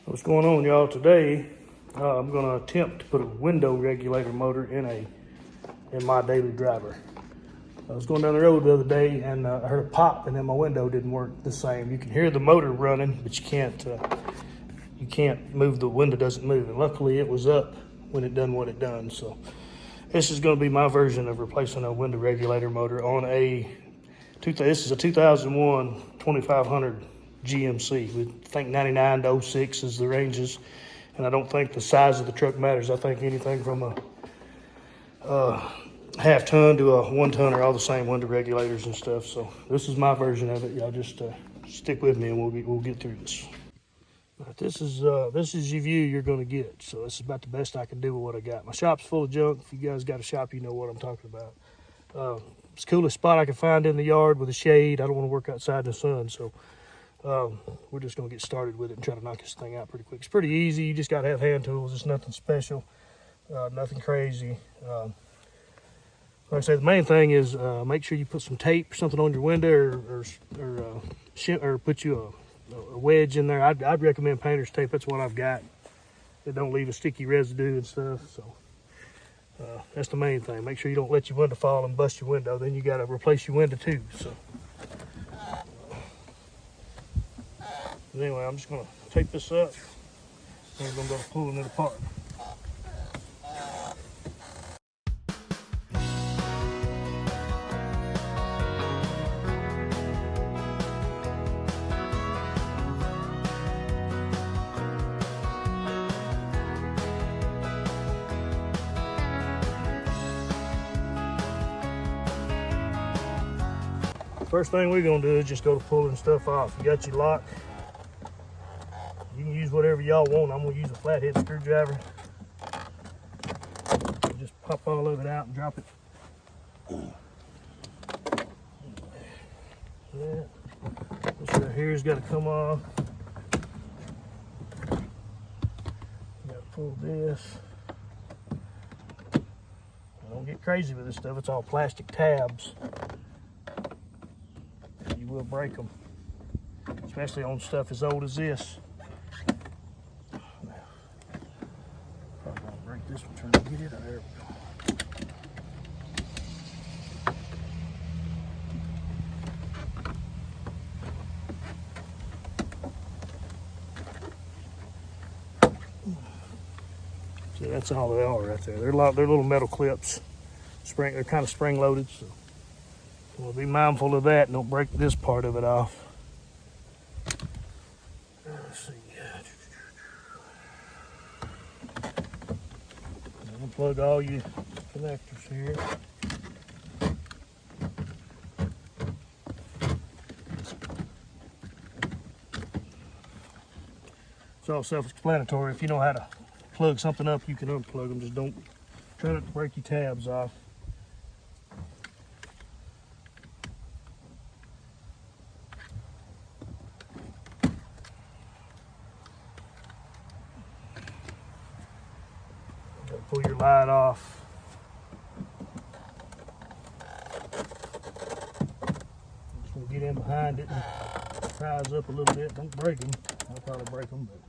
What's going on, y'all? Today, I'm going to attempt to put a window regulator motor in my daily driver. I was going down the road the other day and I heard a pop, and then my window didn't work the same. You can hear the motor running, but you can't move. The window doesn't move. And luckily, it was up when it done what it done. So this is going to be my version of replacing a window regulator motor on this is a 2001 2500 GMC. We think 99 to 06 is the ranges, and I don't think the size of the truck matters. I think anything from a half ton to a 1 ton are all the same window regulators and stuff. So this is my version of it. Y'all just stick with me, and we'll get through this. All right, this is your view you're going to get. So this is about the best I can do with what I got. My shop's full of junk. If you guys got a shop, you know what I'm talking about. It's the coolest spot I can find in the yard with a shade. I don't want to work outside in the sun, so we're just going to get started with it and try to knock this thing out pretty quick. It's pretty easy. You just got to have hand tools. It's nothing special, nothing crazy. Like I say, the main thing is make sure you put some tape or something on your window, or put you a wedge in there. I'd recommend painter's tape. That's what I've got. It don't leave a sticky residue and stuff. So that's the main thing. Make sure you don't let your window fall and bust your window. Then you got to replace your window too. So anyway, I'm just going to tape this up, and we're going to go pulling it apart. First thing we're gonna do is just go to pulling stuff off. You got your lock. You can use whatever y'all want. I'm gonna use a flathead screwdriver. Just pop all of it out and drop it. Yeah. This right here has got to come off. You gotta pull this. Don't get crazy with this stuff. It's all plastic tabs. You will break them, especially on stuff as old as this. Now, probably gonna break this one trying to get it out. There we go. See, that's all they are right there. They're little metal clips. They're kind of spring loaded. So we'll be mindful of that and don't break this part of it off. Let's see. Unplug all your connectors here. It's all self-explanatory. If you know how to plug something up, you can unplug them. Just don't try not to break your tabs off. Pull your light off. Just want to get in behind it and rise up a little bit. Don't break them. I'll probably break them, but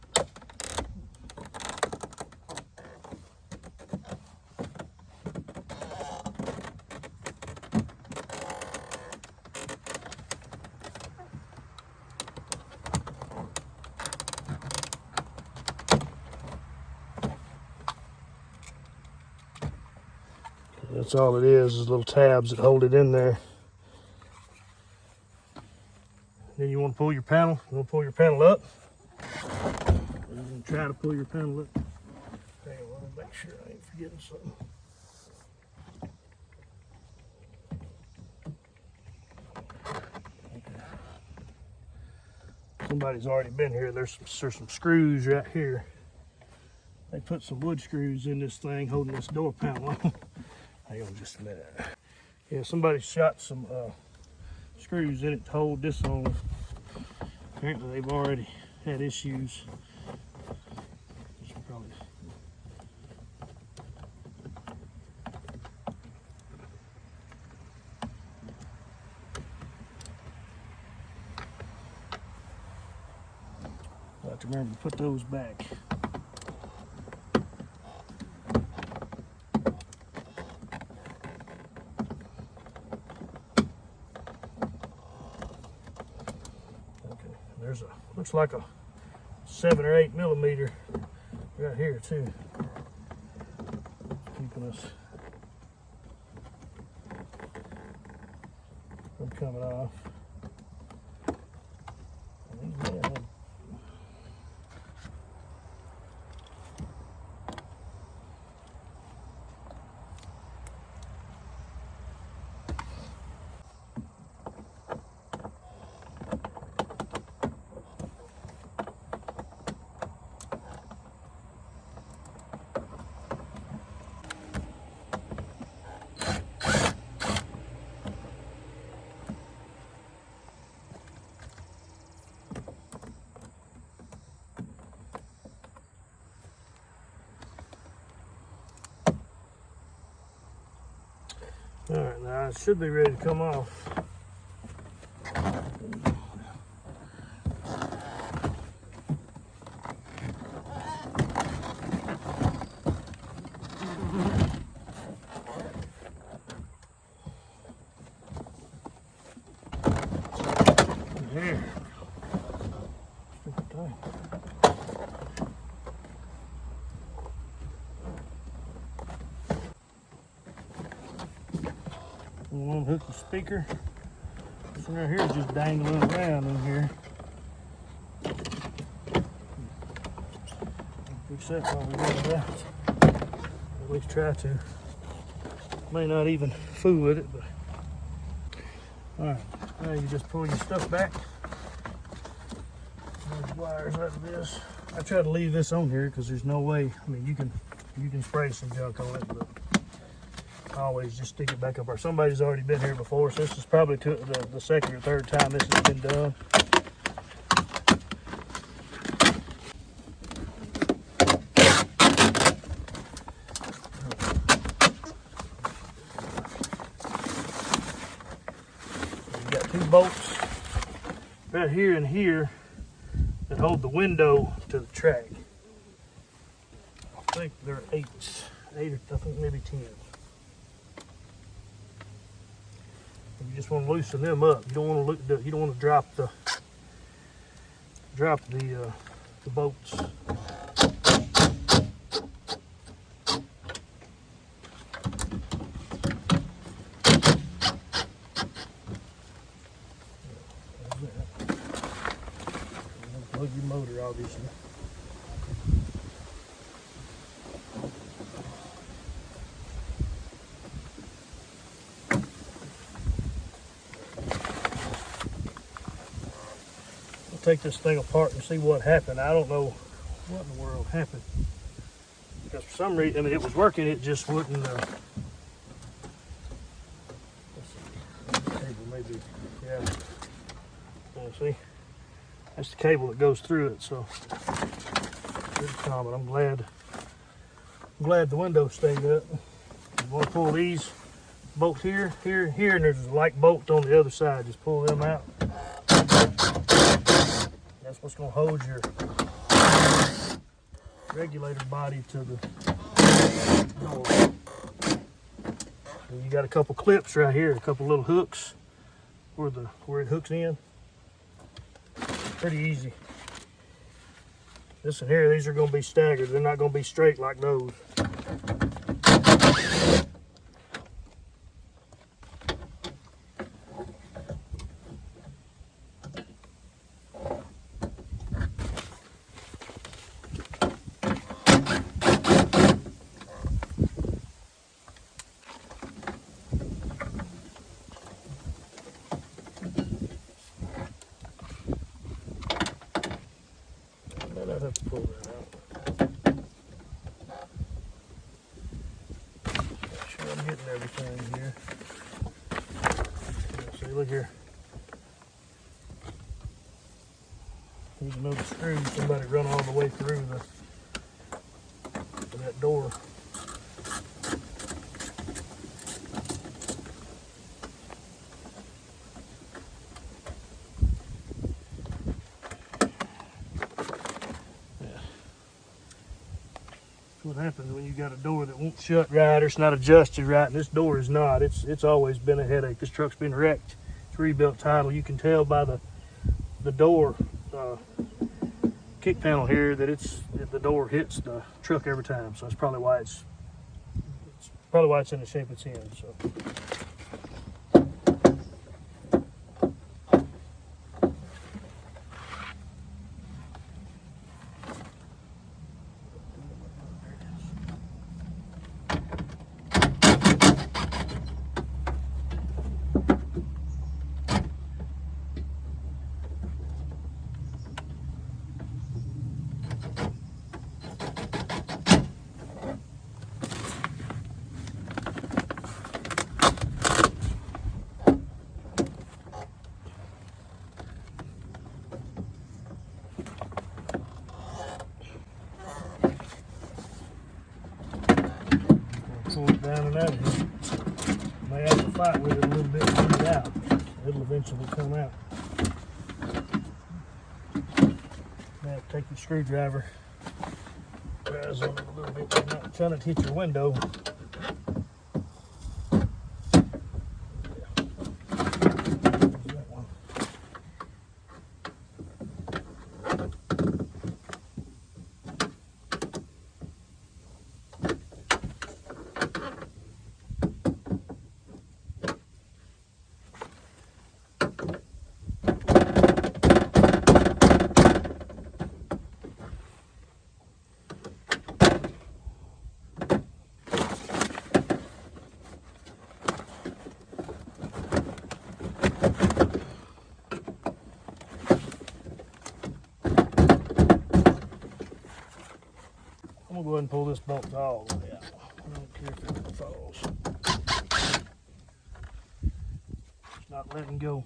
that's all it is little tabs that hold it in there. Then you want to pull your panel. You want to pull your panel up. And try to pull your panel up. Okay, well, make sure I ain't forgetting something. Okay. Somebody's already been here. There's some screws right here. They put some wood screws in this thing holding this door panel on. Hang on just a minute. Yeah, somebody shot some screws in it to hold this on. Apparently they've already had issues. to remember to put those back. Okay, there's a, looks like a 7 or 8 millimeter right here too, keeping us from coming off. All right, now it should be ready to come off. Here. We'll unhook the speaker. This one right here is just dangling around in here. Fix that while we get it out. At least try to. May not even fool with it, but. Alright, now you just pull your stuff back. Those wires out of this. I try to leave this on here because there's no way. I mean, you can spray some junk on it, but I always just stick it back up. Or somebody's already been here before, so this is probably the second or third time this has been done. You got 2 bolts right here and here that hold the window to the track. I think they're 8s, or I think maybe 10s. You just want to loosen them up. You don't want to drop the bolts. Plug your motor, obviously. Take this thing apart and see what happened. I don't know what in the world happened, because for some reason, I mean, it was working, it just wouldn't let's see, the cable maybe, yeah, see, that's the cable that goes through it. So good comment. I'm glad the window stayed up. You want to pull these bolts here, and there's a like bolt on the other side. Just pull them out. That's what's going to hold your regulator body to the door. And you got a couple clips right here, a couple little hooks where it hooks in. Pretty easy. This and here, these are going to be staggered. They're not going to be straight like those. I'd have to pull that out. Make sure I'm hitting everything here. See, look here. Here's another screw. Somebody run all the way through that door. What happens when you got a door that won't shut right or it's not adjusted right, and this door is not. It's always been a headache. This truck's been wrecked. It's rebuilt title. You can tell by the door kick panel here that the door hits the truck every time. So that's probably why it's in the shape it's in. So. Pull it down and out of here. May have to fight with it a little bit to get it out. It'll eventually come out. May have to take your screwdriver, rise on it a little bit. You're not trying to hit your window. I'm gonna go ahead and pull this bolt all the way out. I don't care if it falls. It's not letting go.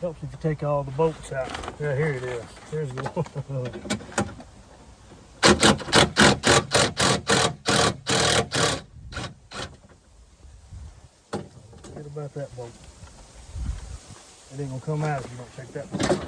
Helps if you take all the bolts out. Yeah, here it is. Here's the one. Forget about that bolt. It ain't gonna come out if you don't take that bolt out.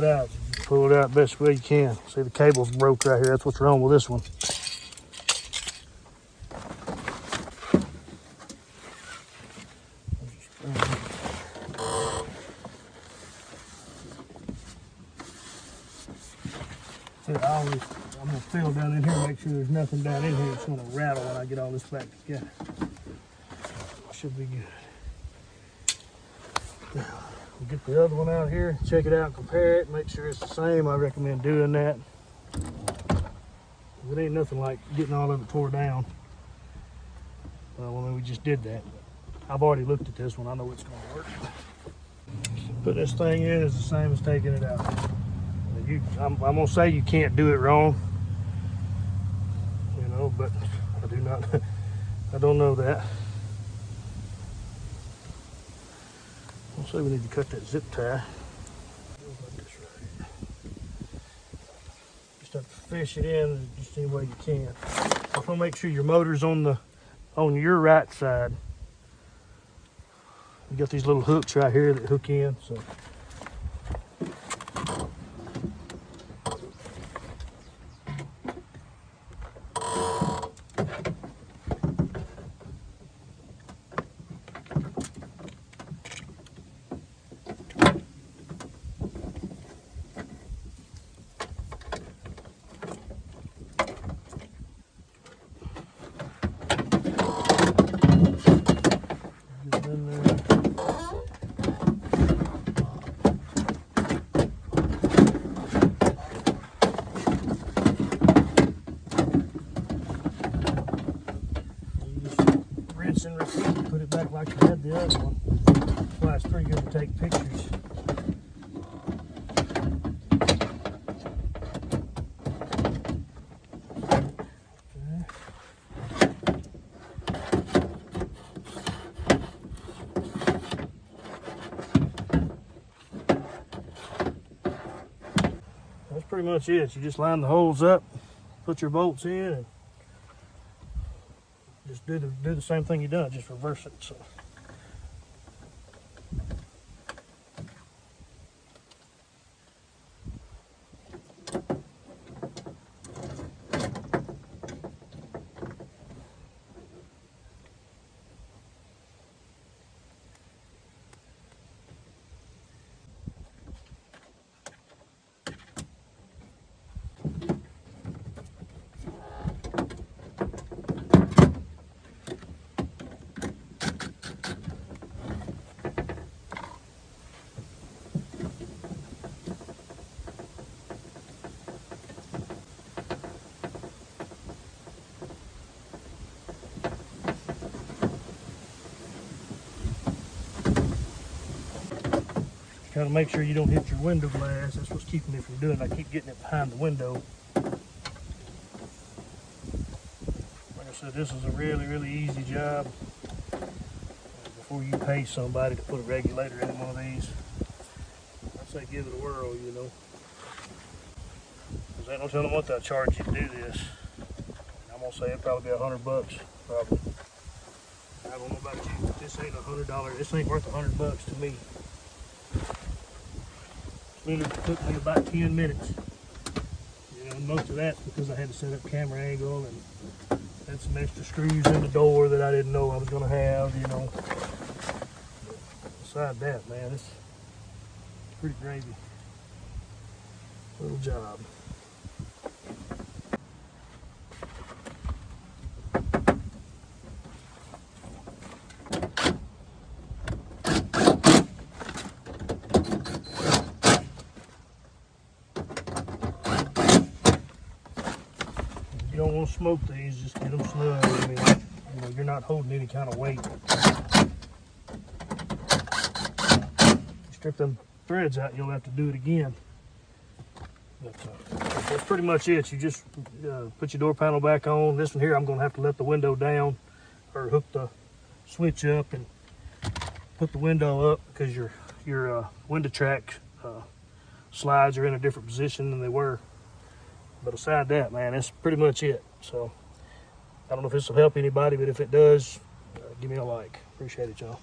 Out. Just pull it out best way you can. See, the cable's broke right here. That's what's wrong with this one. See, I'm gonna feel down in here, make sure there's nothing down in here. It's gonna rattle when I get all this back together. Should be good. Now, we'll get the other one out here, check it out, compare it, make sure it's the same. I recommend doing that. It ain't nothing like getting all of it tore down. Well, we just did that. I've already looked at this one. I know it's going to work. Put this thing in is the same as taking it out. I'm going to say you can't do it wrong, you know, but I do not. I don't know that. I'll say we need to cut that zip tie. Just have to fish it in just any way you can. I'm gonna make sure your motor's on your right side. You got these little hooks right here that hook in. So. In there. rinse and repeat. Put it back like you had the other one. That's why it's pretty good to take pictures. That's pretty much it. You just line the holes up, put your bolts in, and just do the same thing you done, just reverse it. So. Kind of make sure you don't hit your window glass. That's what's keeping me from doing it. I keep getting it behind the window. Like I said, this is a really, really easy job. Before you pay somebody to put a regulator in one of these, I'd say give it a whirl, you know. Because ain't no telling what they'll charge you to do this. I'm going to say it'd probably be $100, probably. I don't know about you, but this ain't $100. This ain't worth $100 to me. It took me about 10 minutes. You know, most of that's because I had to set up camera angle and had some extra screws in the door that I didn't know I was going to have, you know. But beside that, man, it's pretty gravy. Little job. You don't want to smoke these, just get them snug. I mean, you know, you're not holding any kind of weight. You strip them threads out, you'll have to do it again. But that's pretty much it. You just put your door panel back on. This one here, I'm going to have to let the window down or hook the switch up and put the window up because your window track slides are in a different position than they were. But aside that, man, that's pretty much it. So I don't know if this will help anybody, but if it does, give me a like. Appreciate it, y'all.